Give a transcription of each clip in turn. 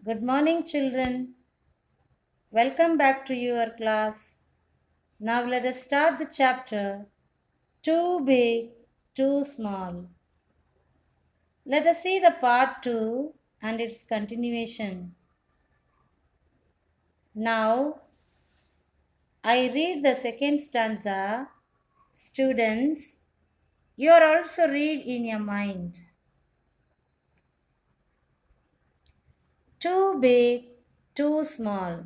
Good morning, children. Welcome back to your class. Now let us start the chapter Too Big, Too Small. Let us see the part 2 and its continuation. Now I read the second stanza. Students, you are also read in your mind. Too big, too small.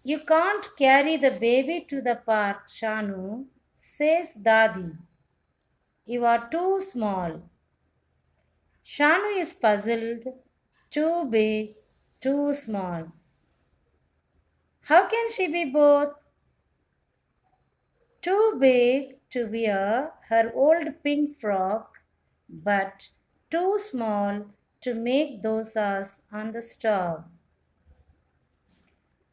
You can't carry the baby to the park, Shanu, says Dadi. You are too small. Shanu is puzzled. Too big, too small. How can she be both? Too big to wear her old pink frock, but too small to make dosas on the stove.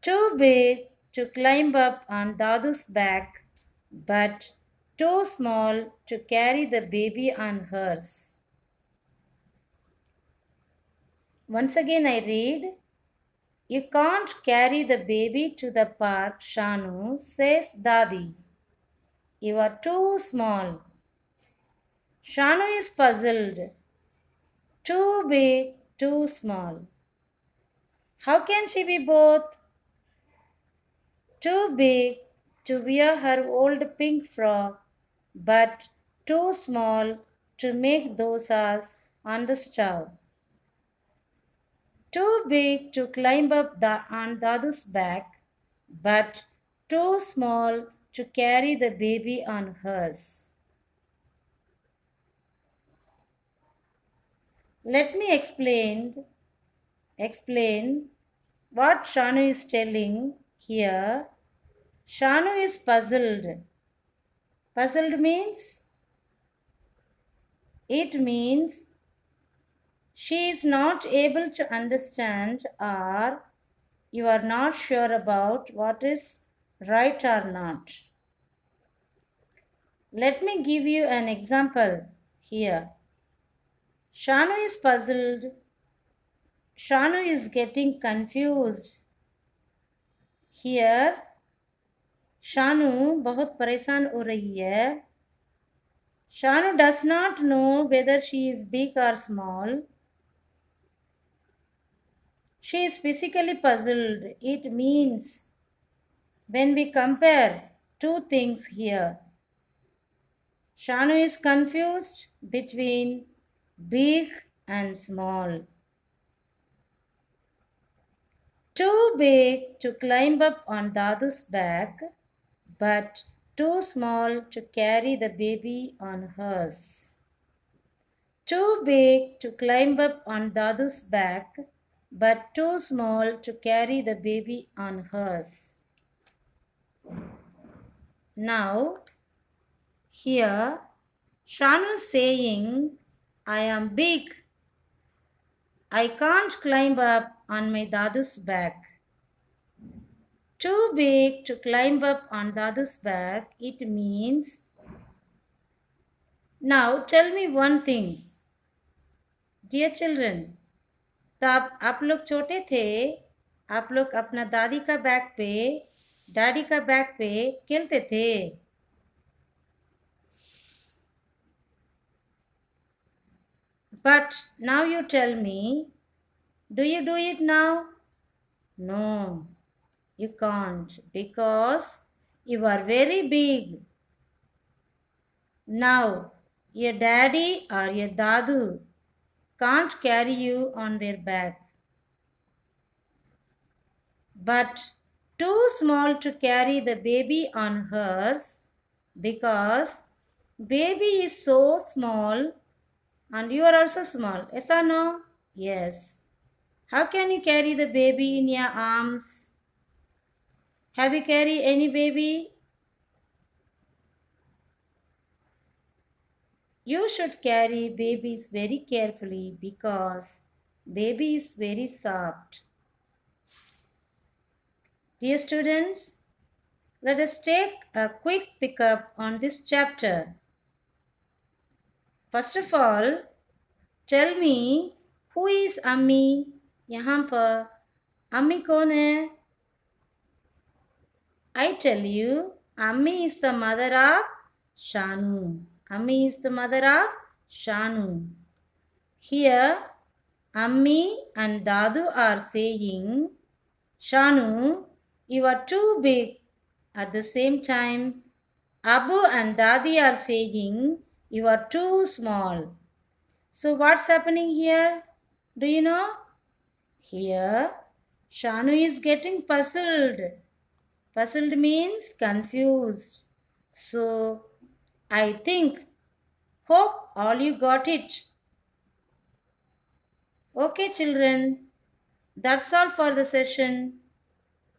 Too big to climb up on Dadu's back, but too small to carry the baby on hers. Once again, I read. You can't carry the baby to the park, Shanu, says Dadi. You are too small. Shanu is puzzled. Too big, too small. How can she be both? Too big to wear her old pink frock, but too small to make dosas on the stove. Too big to climb up on Dadu's back, but too small to carry the baby on hers. Let me explain what Shanu is telling here. Shanu is puzzled. Puzzled means it means she is not able to understand, or you are not sure about what is right or not. Let me give you an example here. Shanu is puzzled. Shanu is getting confused. Here, Shanu बहुत परेशान हो रही है. Shanu does not know whether she is big or small. She is physically puzzled. It means when we compare two things here, Shanu is confused between big and small. Too big to climb up on Dadu's back, but too small to carry the baby on hers. Too big to climb up on Dadu's back, but too small to carry the baby on hers. Now, here, Shanu is saying, I am big. I can't climb up on my Dadu's back. Too big to climb up on Dadu's back, it means. Now tell me one thing. Dear children, तब आप लोग छोटे थे, आप लोग अपना दादी का बैग पे, डैडी का बैग पे खेलते थे. But now you tell me, do you do it now? No, you can't because you are very big. Now, your daddy or your dadu can't carry you on their back. But too small to carry the baby on hers because baby is so small and you are also small. Yes or no? Yes. How can you carry the baby in your arms? Have you carried any baby? You should carry babies very carefully because baby is very soft. Dear students, let us take a quick pickup on this chapter. First of all, tell me Who is Ammi? यहाँ पर Ammi कौन है? I tell you, Ammi is the mother of Shanu. Ammi is the mother of Shanu. Here, Ammi and Dadu are saying, Shanu, you are too big. At the same time, Abu and Dadi are saying, you are too small. So what's happening here? Do you know? Here, Shanu is getting puzzled. Puzzled means confused. So, I hope all you got it. Okay, children, that's all for the session.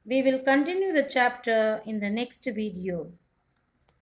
We will continue the chapter in the next video.